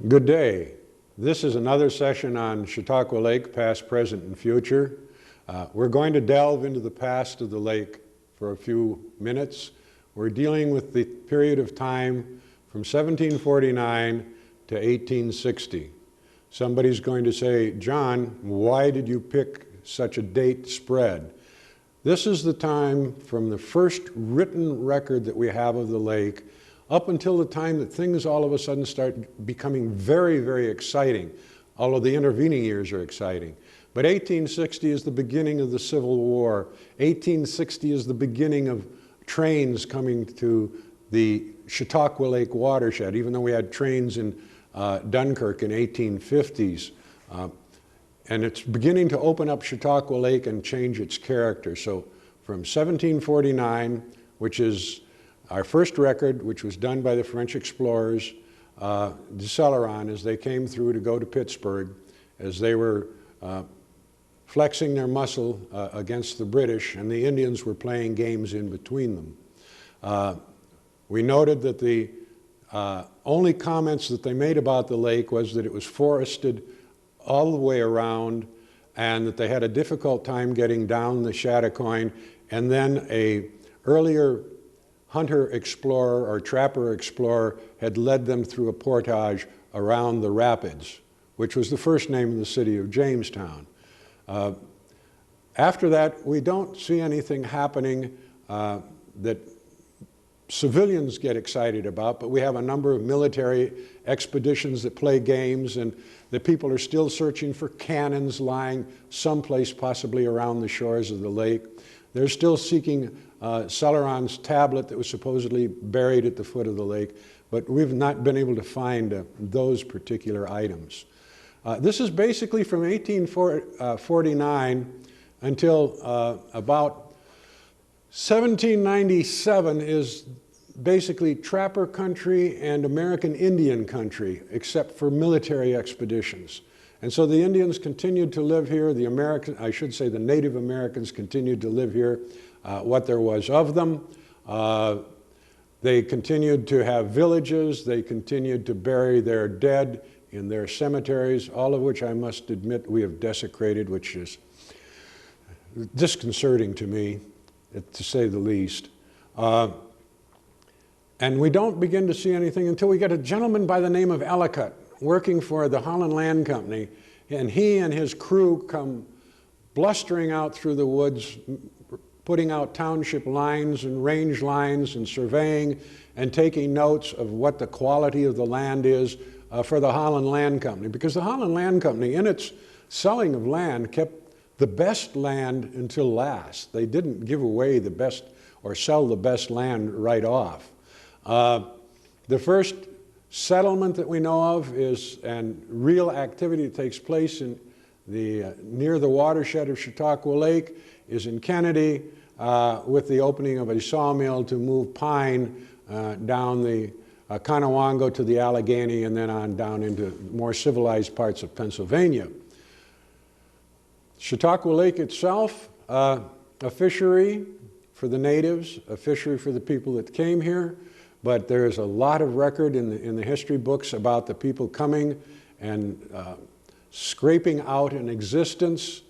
Good day. This is another session on Chautauqua Lake, past, present, and future. We're going to delve into the past of the lake for a few minutes. We're dealing with the period of time from 1749 to 1860. Somebody's going to say, John, why did you pick such a date spread? This is the time from the first written record that we have of the lake up until the time that things all of a sudden start becoming very, very exciting, although the intervening years are exciting. But 1860 is the beginning of the Civil War. 1860 is the beginning of trains coming to the Chautauqua Lake watershed, even though we had trains in Dunkirk in 1850s. And it's beginning to open up Chautauqua Lake and change its character. So from 1749, which is our first record, which was done by the French explorers, de Celeron, as they came through to go to Pittsburgh, as they were flexing their muscle against the British, and the Indians were playing games in between them. We noted that the only comments that they made about the lake was that it was forested all the way around, and that they had a difficult time getting down the Chautauqua, and then a earlier hunter explorer or trapper explorer had led them through a portage around the rapids, which was the first name of the city of Jamestown. After that, we don't see anything happening that civilians get excited about, but we have a number of military expeditions that play games, and the people are still searching for cannons lying someplace possibly around the shores of the lake. They're still seeking Celeron's tablet that was supposedly buried at the foot of the lake, but we've not been able to find those particular items. This is basically from 1849 until about 1797 is basically trapper country and American Indian country, except for military expeditions. And so the Indians continued to live here. The Native Americans continued to live here, what there was of them. They continued to have villages. They continued to bury their dead in their cemeteries, all of which I must admit we have desecrated, which is disconcerting to me, to say the least. And we don't begin to see anything until we get a gentleman by the name of Ellicott working for the Holland Land Company, and he and his crew come blustering out through the woods, putting out township lines and range lines and surveying and taking notes of what the quality of the land is for the Holland Land Company. Because the Holland Land Company, in its selling of land, kept the best land until last. They didn't give away the best or sell the best land right off. The first settlement that we know of is, and real activity that takes place in near the watershed of Chautauqua Lake, is in Kennedy with the opening of a sawmill to move pine down the Conewango to the Allegheny and then on down into more civilized parts of Pennsylvania. Chautauqua Lake itself, a fishery for the natives, a fishery for the people that came here. But there's a lot of record in the history books about the people coming and scraping out an existence.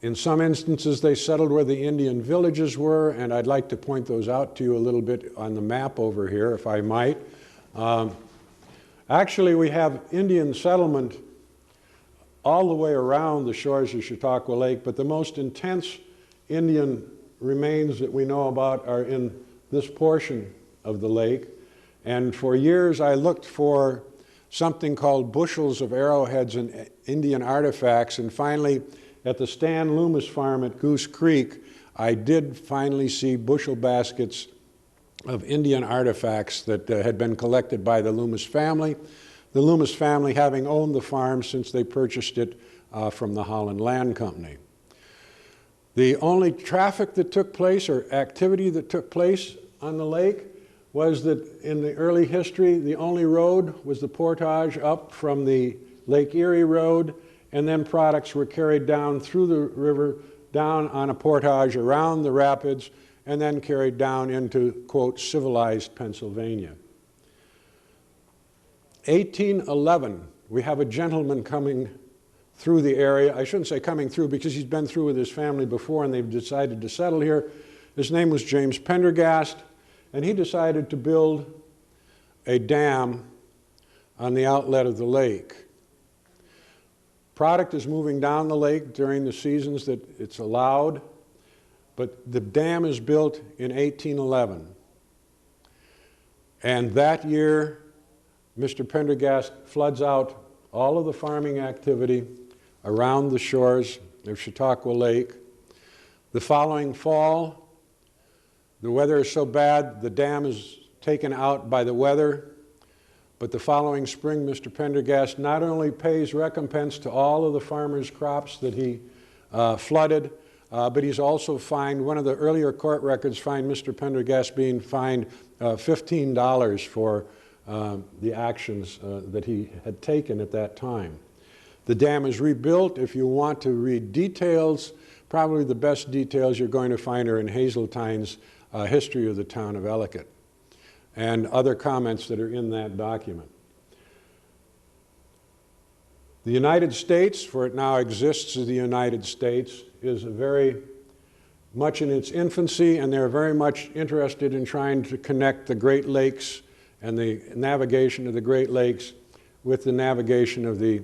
In some instances, they settled where the Indian villages were, and I'd like to point those out to you a little bit on the map over here, if I might. Actually, we have Indian settlement all the way around the shores of Chautauqua Lake, but the most intense Indian remains that we know about are in this portion of the lake. And for years I looked for something called bushels of arrowheads and Indian artifacts, and finally at the Stan Loomis farm at Goose Creek I did finally see bushel baskets of Indian artifacts that had been collected by the Loomis family. The Loomis family having owned the farm since they purchased it from the Holland Land Company. The only traffic that took place or activity that took place on the lake was that in the early history, the only road was the portage up from the Lake Erie Road, and then products were carried down through the river, down on a portage around the rapids, and then carried down into, quote, civilized Pennsylvania. 1811, we have a gentleman coming through the area. I shouldn't say coming through because he's been through with his family before and they've decided to settle here. His name was James Pendergast, and he decided to build a dam on the outlet of the lake. Product is moving down the lake during the seasons that it's allowed, but the dam is built in 1811. And that year, Mr. Pendergast floods out all of the farming activity around the shores of Chautauqua Lake. The following fall, the weather is so bad, the dam is taken out by the weather. But the following spring, Mr. Pendergast not only pays recompense to all of the farmers' crops that he flooded, but he's also fined, one of the earlier court records fined Mr. Pendergast being fined $15 for the actions that he had taken at that time. The dam is rebuilt. If you want to read details, probably the best details you're going to find are in Hazeltine's History of the Town of Ellicott and other comments that are in that document. The United States, for it now exists as the United States, is very much in its infancy, and they're very much interested in trying to connect the Great Lakes and the navigation of the Great Lakes with the navigation of the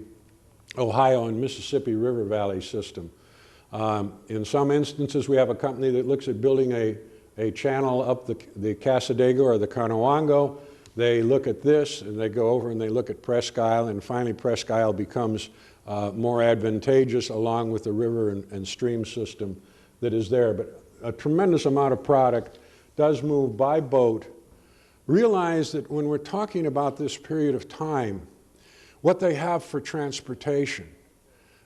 Ohio and Mississippi River Valley system. In some instances, we have a company that looks at building a channel up the Cassadaga or the Conewango. They look at this and they go over and they look at Presque Isle, and finally Presque Isle becomes more advantageous along with the river and stream system that is there. But a tremendous amount of product does move by boat. Realize that when we're talking about this period of time, what they have for transportation,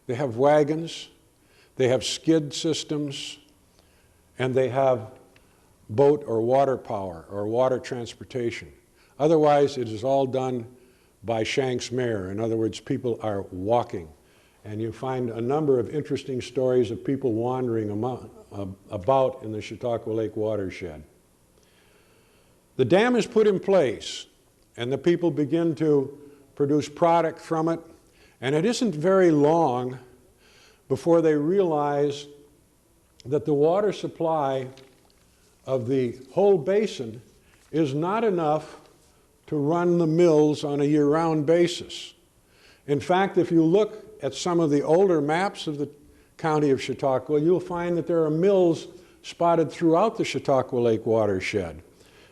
they have wagons, they have skid systems, and they have boat or water power or water transportation. Otherwise, it is all done by Shanks Mare. In other words, people are walking. And you find a number of interesting stories of people wandering about in the Chautauqua Lake watershed. The dam is put in place, and the people begin to produce product from it. And it isn't very long before they realize that the water supply of the whole basin is not enough to run the mills on a year-round basis. In fact, if you look at some of the older maps of the county of Chautauqua, you'll find that there are mills spotted throughout the Chautauqua Lake watershed.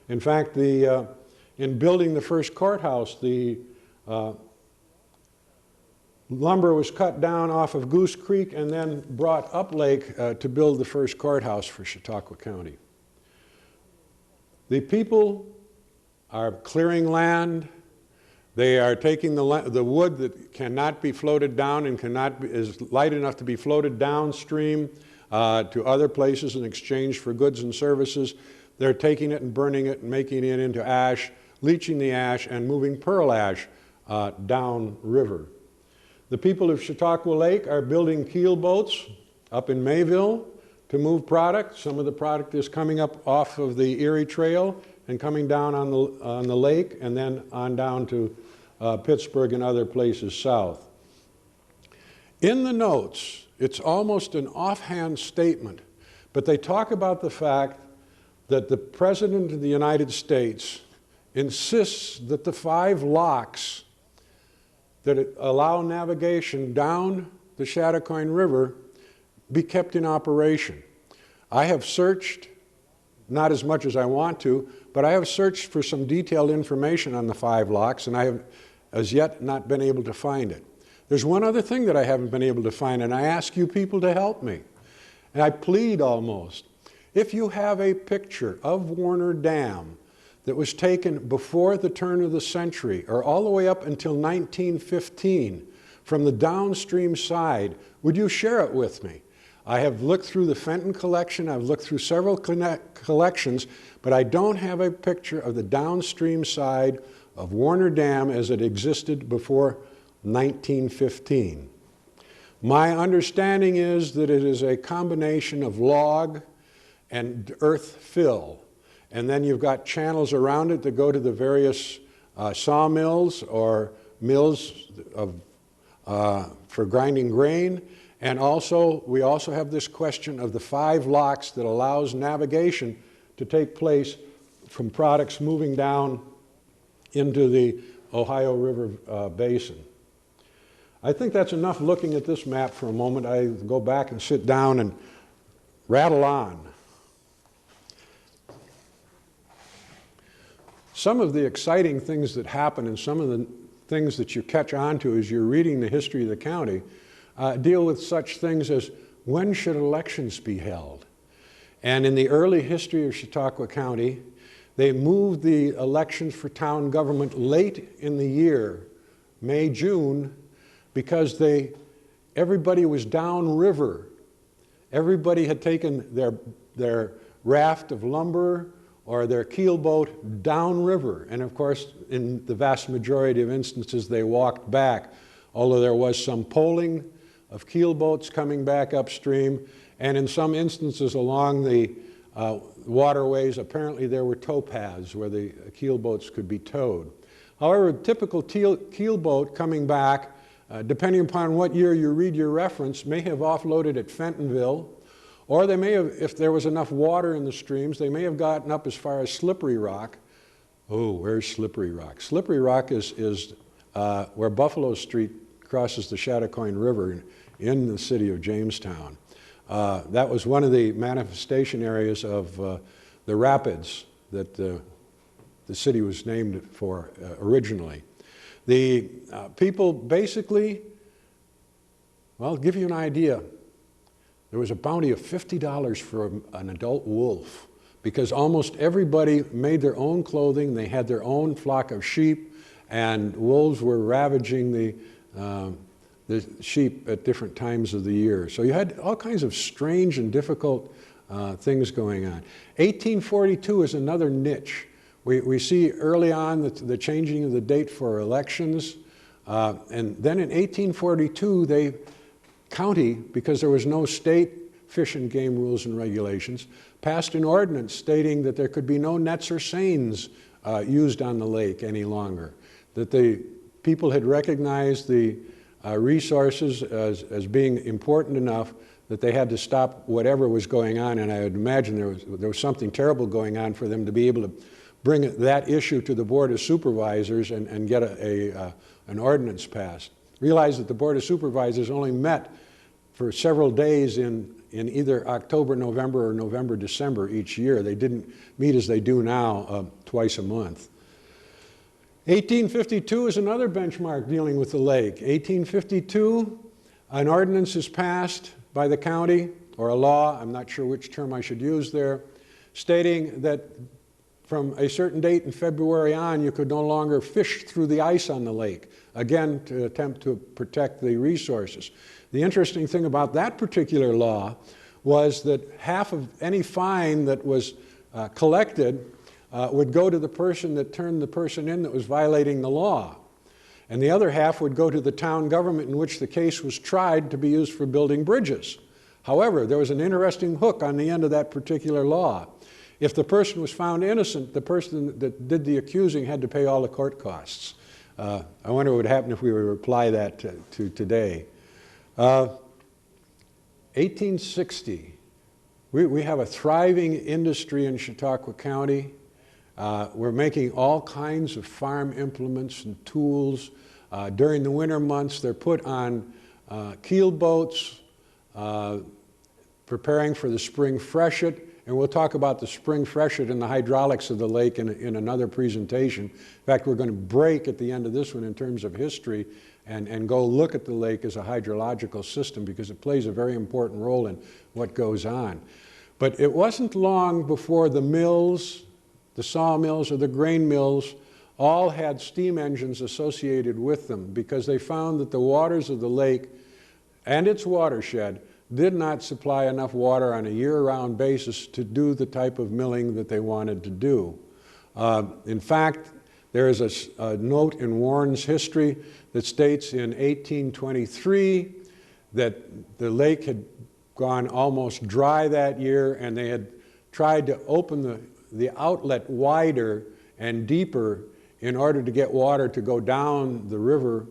In fact, in building the first courthouse, the lumber was cut down off of Goose Creek and then brought up lake to build the first courthouse for Chautauqua County. The people are clearing land. They are taking the wood that cannot be floated down and is light enough to be floated downstream to other places in exchange for goods and services. They're taking it and burning it and making it into ash, leaching the ash and moving pearl ash down river. The people of Chautauqua Lake are building keel boats up in Mayville to move product. Some of the product is coming up off of the Erie Trail and coming down on the lake and then on down to Pittsburgh and other places south. In the notes, it's almost an offhand statement, but they talk about the fact that the President of the United States insists that the 5 locks that allow navigation down the Chautauqua River be kept in operation. I have searched, not as much as I want to, but I have searched for some detailed information on the 5 locks, and I have as yet not been able to find it. There's one other thing that I haven't been able to find, and I ask you people to help me. And I plead almost. If you have a picture of Warner Dam that was taken before the turn of the century, or all the way up until 1915, from the downstream side, would you share it with me? I have looked through the Fenton collection, I've looked through several collections, but I don't have a picture of the downstream side of Warner Dam as it existed before 1915. My understanding is that it is a combination of log and earth fill, and then you've got channels around it that go to the various sawmills or mills for grinding grain. And also, we also have this question of the 5 locks that allows navigation to take place from products moving down into the Ohio River basin. I think that's enough looking at this map for a moment. I go back and sit down and rattle on. Some of the exciting things that happen and some of the things that you catch on to as you're reading the history of the county deal with such things as when should elections be held? And in the early history of Chautauqua County, they moved the elections for town government late in the year, May, June, because everybody was downriver. Everybody had taken their raft of lumber or their keelboat downriver. And of course, in the vast majority of instances, they walked back, although there was some polling of keelboats coming back upstream. And in some instances along the waterways, apparently there were tow paths where the keelboats could be towed. However, a typical keelboat coming back, depending upon what year you read your reference, may have offloaded at Fentonville, or they may have, if there was enough water in the streams, they may have gotten up as far as Slippery Rock. Oh, where's Slippery Rock? Slippery Rock is where Buffalo Street crosses the Chautauqua River in the city of Jamestown. That was one of the manifestation areas of the rapids that the city was named for originally. The people basically, well, to give you an idea, there was a bounty of $50 for an adult wolf because almost everybody made their own clothing, they had their own flock of sheep, and wolves were ravaging the sheep at different times of the year. So you had all kinds of strange and difficult things going on. 1842 is another niche. We see early on the changing of the date for elections, and then in 1842, the county, because there was no state fish and game rules and regulations, passed an ordinance stating that there could be no nets or seines used on the lake any longer, that the people had recognized the resources as being important enough that they had to stop whatever was going on, and I would imagine there was something terrible going on for them to be able to bring that issue to the Board of Supervisors and get an ordinance passed. Realize that the Board of Supervisors only met for several days in either October, November, or November, December each year. They didn't meet as they do now twice a month. 1852 is another benchmark dealing with the lake. 1852, an ordinance is passed by the county, or a law, I'm not sure which term I should use there, stating that from a certain date in February on, you could no longer fish through the ice on the lake, again, to attempt to protect the resources. The interesting thing about that particular law was that half of any fine that was collected would go to the person that turned the person in that was violating the law. And the other half would go to the town government in which the case was tried to be used for building bridges. However, there was an interesting hook on the end of that particular law. If the person was found innocent, the person that did the accusing had to pay all the court costs. I wonder what would happen if we were to apply that to today. 1860, we have a thriving industry in Chautauqua County. We're making all kinds of farm implements and tools. During the winter months, they're put on keel boats, preparing for the spring freshet. And we'll talk about the spring freshet and the hydraulics of the lake in another presentation. In fact, we're going to break at the end of this one in terms of history and go look at the lake as a hydrological system because it plays a very important role in what goes on. But it wasn't long before the mills, the sawmills or the grain mills, all had steam engines associated with them because they found that the waters of the lake and its watershed did not supply enough water on a year-round basis to do the type of milling that they wanted to do. In fact, there is a note in Warren's history that states in 1823 that the lake had gone almost dry that year and they had tried to open the outlet wider and deeper in order to get water to go down the river.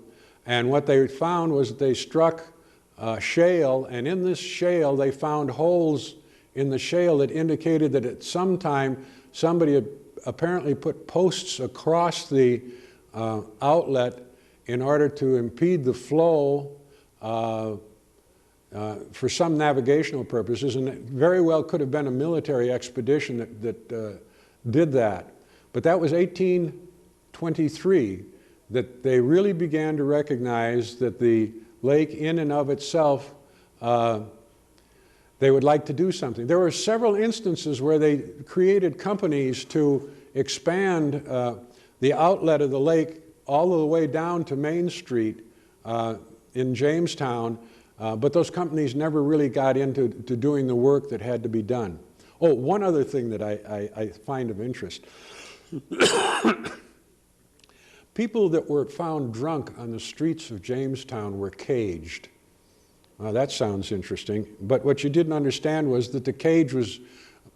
And what they found was that they struck shale, and in this shale they found holes in the shale that indicated that at some time somebody had apparently put posts across the outlet in order to impede the flow for some navigational purposes, and it very well could have been a military expedition that did that. But that was 1823 that they really began to recognize that the lake in and of itself, they would like to do something. There were several instances where they created companies to expand the outlet of the lake all the way down to Main Street in Jamestown, but those companies never really got into doing the work that had to be done. Oh, one other thing that I find of interest. People that were found drunk on the streets of Jamestown were caged. Well, that sounds interesting, but what you didn't understand was that the cage was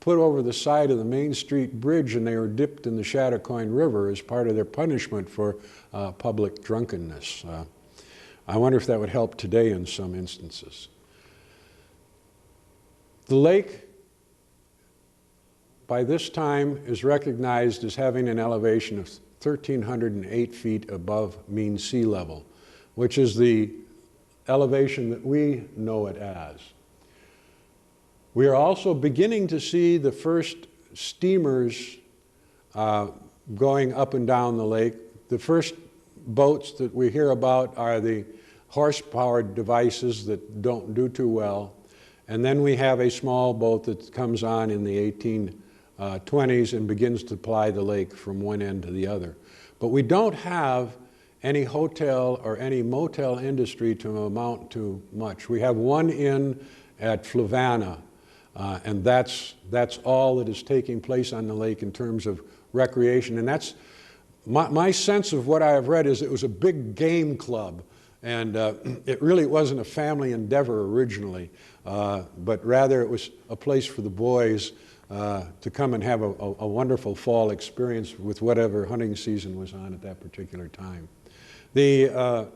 put over the side of the Main Street Bridge and they were dipped in the Chautauqua River as part of their punishment for public drunkenness. I wonder if that would help today in some instances. The lake, by this time, is recognized as having an elevation of 1,308 feet above mean sea level, which is the elevation that we know it as. We are also beginning to see the first steamers going up and down the lake. The first boats that we hear about are the horse-powered devices that don't do too well. And then we have a small boat that comes on in the 1820s and begins to ply the lake from one end to the other. But we don't have any hotel or any motel industry to amount to much. We have one inn at Fluvanna, and that's all that is taking place on the lake in terms of recreation. And that's my sense of what I have read is it was a big game club, and it really wasn't a family endeavor originally, but rather it was a place for the boys to come and have a wonderful fall experience with whatever hunting season was on at that particular time. The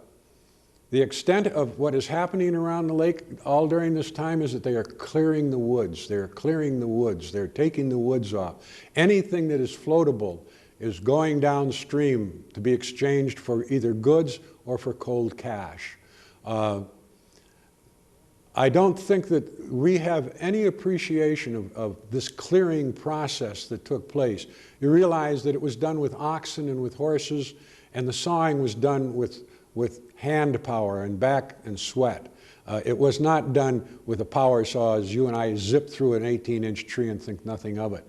extent of what is happening around the lake all during this time is that they are clearing the woods. They're clearing the woods. They're taking the woods off. Anything that is floatable is going downstream to be exchanged for either goods or for cold cash. I don't think that we have any appreciation of this clearing process that took place. You realize that it was done with oxen and with horses, and the sawing was done with hand power and back and sweat. It was not done with a power saw as you and I zip through an 18-inch tree and think nothing of it.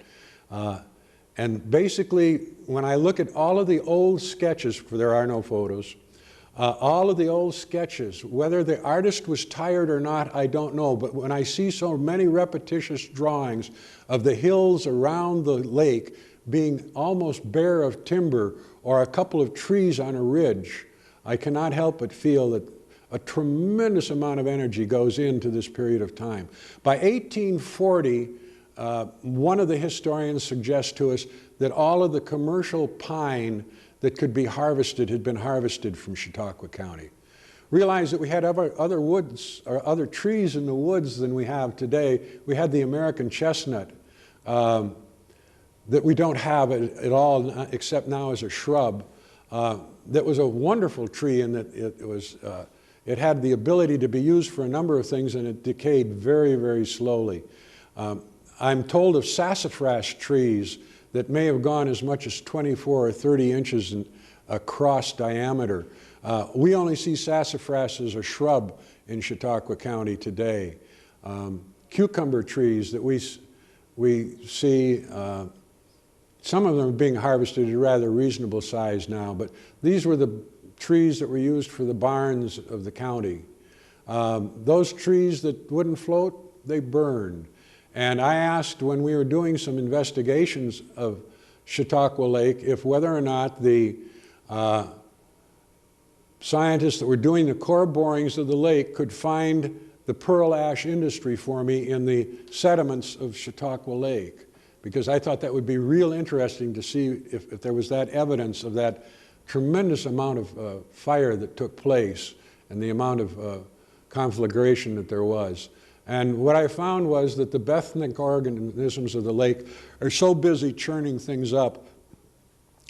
And basically, when I look at all of the old sketches, for there are no photos, all of the old sketches, whether the artist was tired or not, I don't know, but when I see so many repetitious drawings of the hills around the lake being almost bare of timber or a couple of trees on a ridge, I cannot help but feel that a tremendous amount of energy goes into this period of time. By 1840, one of the historians suggests to us that all of the commercial pine that could be harvested had been harvested from Chautauqua County. Realize that we had other woods or other trees in the woods than we have today. We had the American chestnut that we don't have at all except now as a shrub. That was a wonderful tree in that it had the ability to be used for a number of things, and it decayed very, very slowly. I'm told of sassafras trees that may have gone as much as 24 or 30 inches across diameter. We only see sassafras as a shrub in Chautauqua County today. Cucumber trees that we see, some of them are being harvested at a rather reasonable size now, but these were the trees that were used for the barns of the county. Those trees that wouldn't float, they burned. And I asked when we were doing some investigations of Chautauqua Lake if whether or not the scientists that were doing the core borings of the lake could find the pearl ash industry for me in the sediments of Chautauqua Lake. because I thought that would be real interesting to see if there was that evidence of that tremendous amount of fire that took place and the amount of conflagration that there was. And what I found was that the benthic organisms of the lake are so busy churning things up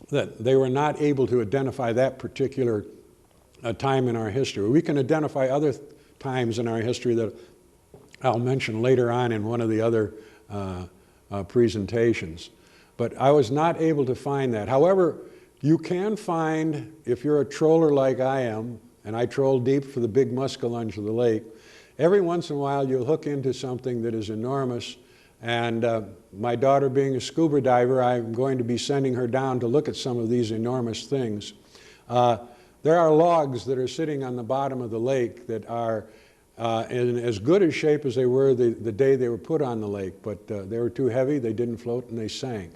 that they were not able to identify that particular time in our history. We can identify other times in our history that I'll mention later on in one of the other presentations. But I was not able to find that. However, you can find, if you're a troller like I am, and I troll deep for the big muskellunge of the lake, every once in a while you'll hook into something that is enormous. And my daughter being a scuba diver, I'm going to be sending her down to look at some of these enormous things. There are logs that are sitting on the bottom of the lake that are in as good a shape as they were the day they were put on the lake, but they were too heavy, they didn't float, and they sank.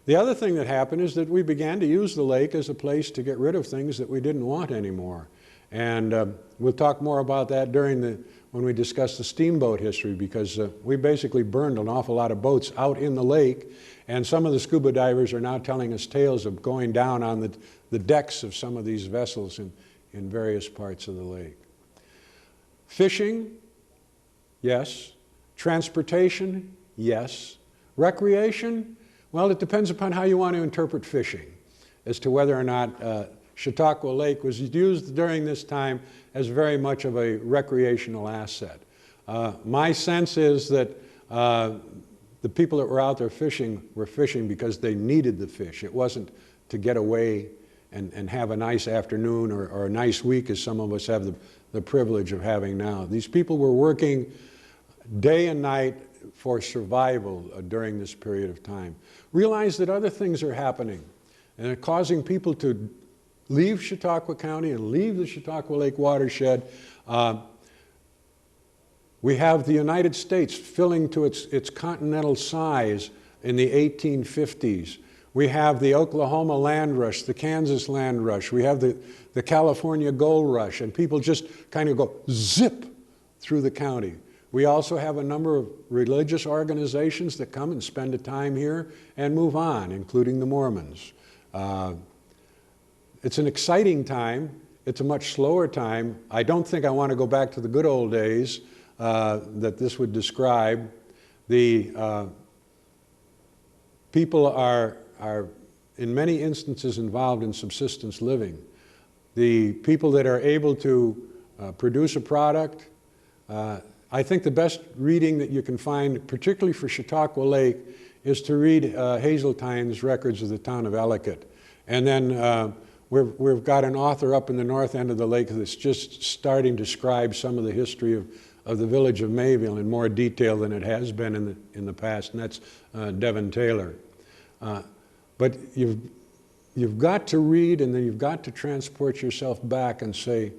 The other thing that happened is that we began to use the lake as a place to get rid of things that we didn't want anymore. And we'll talk more about that when we discuss the steamboat history, because we basically burned an awful lot of boats out in the lake, and some of the scuba divers are now telling us tales of going down on the decks of some of these vessels in various parts of the lake. Fishing, yes. Transportation, yes. Recreation, well, it depends upon how you want to interpret fishing as to whether or not Chautauqua Lake was used during this time as very much of a recreational asset. My sense is that the people that were out there fishing were fishing because they needed the fish. It wasn't to get away and have a nice afternoon or a nice week, as some of us have the privilege of having now. These people were working day and night for survival during this period of time. Realize that other things are happening and are causing people to leave Chautauqua County and leave the Chautauqua Lake watershed. We have the United States filling to its continental size in the 1850s. We have the Oklahoma land rush, the Kansas land rush. We have the California gold rush, and people just kind of go zip through the county. We also have a number of religious organizations that come and spend a time here and move on, including the Mormons. It's an exciting time. It's a much slower time. I don't think I want to go back to the good old days that this would describe. The people are in many instances involved in subsistence living. The people that are able to produce a product, I think the best reading that you can find, particularly for Chautauqua Lake, is to read Hazeltine's records of the town of Ellicott. And then we've got an author up in the north end of the lake that's just starting to describe some of the history of the village of Mayville in more detail than it has been in the past, and that's Devin Taylor. But you've got to read, and then you've got to transport yourself back and say,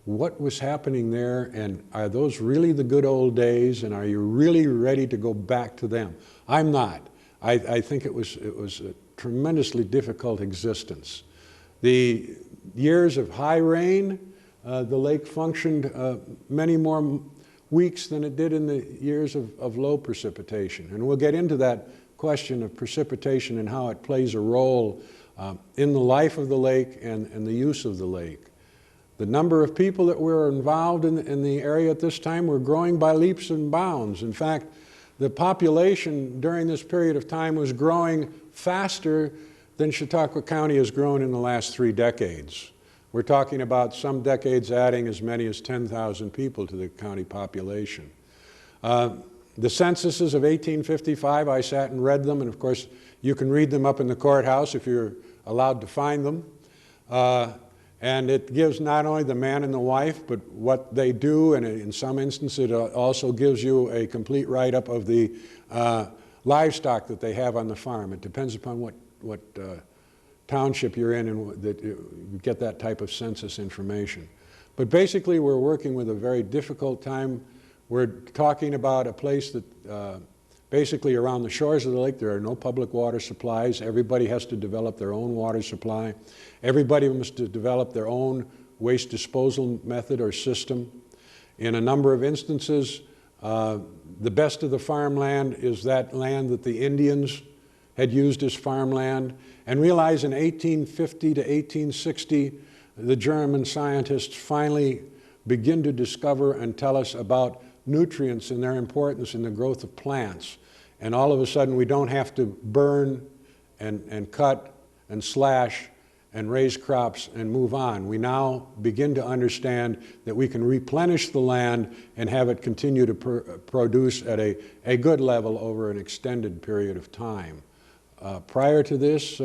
what was happening there, and are those really the good old days, and are you really ready to go back to them? I'm not. I think it was a tremendously difficult existence. The years of high rain, the lake functioned many more weeks than it did in the years of low precipitation. And we'll get into that question of precipitation and how it plays a role in the life of the lake and the use of the lake. The number of people that were involved in the area at this time were growing by leaps and bounds. In fact, the population during this period of time was growing faster than Chautauqua County has grown in the last 3 decades. We're talking about some decades adding as many as 10,000 people to the county population. The censuses of 1855, I sat and read them, and of course you can read them up in the courthouse if you're allowed to find them. And it gives not only the man and the wife, but what they do, and in some instances it also gives you a complete write-up of the livestock that they have on the farm. It depends upon what township you're in and that you get that type of census information. But basically we're working with a very difficult time. We're talking about a place that basically around the shores of the lake there are no public water supplies. Everybody has to develop their own water supply. Everybody must develop their own waste disposal method or system. In a number of instances, The best of the farmland is that land that the Indians had used as farmland, and realize in 1850 to 1860, the German scientists finally begin to discover and tell us about nutrients and their importance in the growth of plants. And all of a sudden, we don't have to burn and cut and slash and raise crops and move on. We now begin to understand that we can replenish the land and have it continue to produce at a good level over an extended period of time. Prior to this,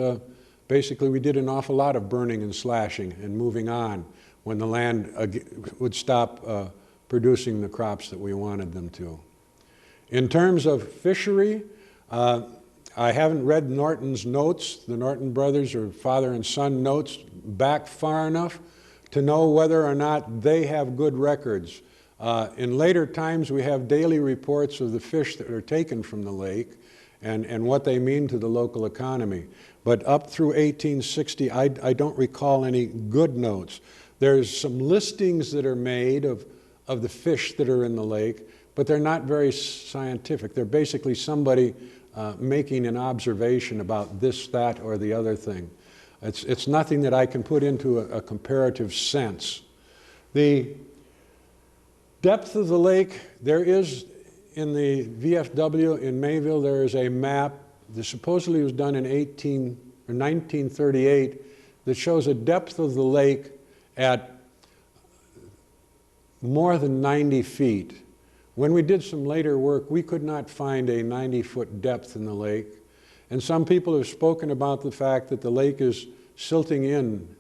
basically we did an awful lot of burning and slashing and moving on when the land would stop producing the crops that we wanted them to. In terms of fishery, I haven't read Norton's notes, the Norton brothers or father and son notes back far enough to know whether or not they have good records. In later times, we have daily reports of the fish that are taken from the lake and what they mean to the local economy. But up through 1860, I don't recall any good notes. There's some listings that are made of the fish that are in the lake, but they're not very scientific. They're basically somebody making an observation about this, that, or the other thing. It's nothing that I can put into a comparative sense. The depth of the lake, there is in the VFW in Mayville, there is a map that supposedly was done in 1938 that shows a depth of the lake at more than 90 feet. When we did some later work, we could not find a 90-foot depth in the lake. And some people have spoken about the fact that the lake is silting in,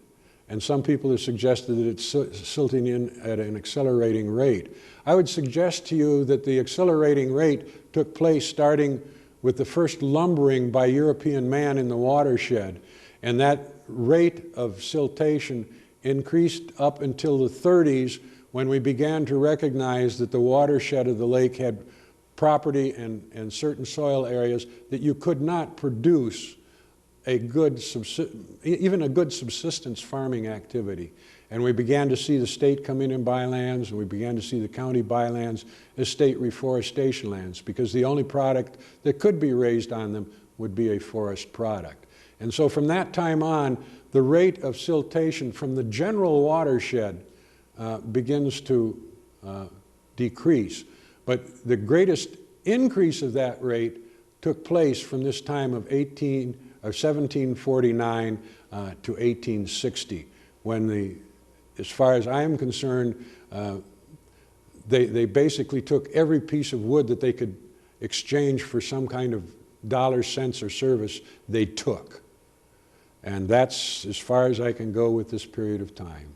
and some people have suggested that it's silting in at an accelerating rate. I would suggest to you that the accelerating rate took place starting with the first lumbering by European man in the watershed, and that rate of siltation increased up until the 30s, when we began to recognize that the watershed of the lake had property and certain soil areas that you could not produce even a good subsistence farming activity. And we began to see the state come in and buy lands, and we began to see the county buy lands as state reforestation lands, because the only product that could be raised on them would be a forest product. And so from that time on, the rate of siltation from the general watershed begins to decrease. But the greatest increase of that rate took place from this time of 1749 to 1860, when as far as I am concerned, they basically took every piece of wood that they could exchange for some kind of dollars, cents, or service they took. And that's as far as I can go with this period of time.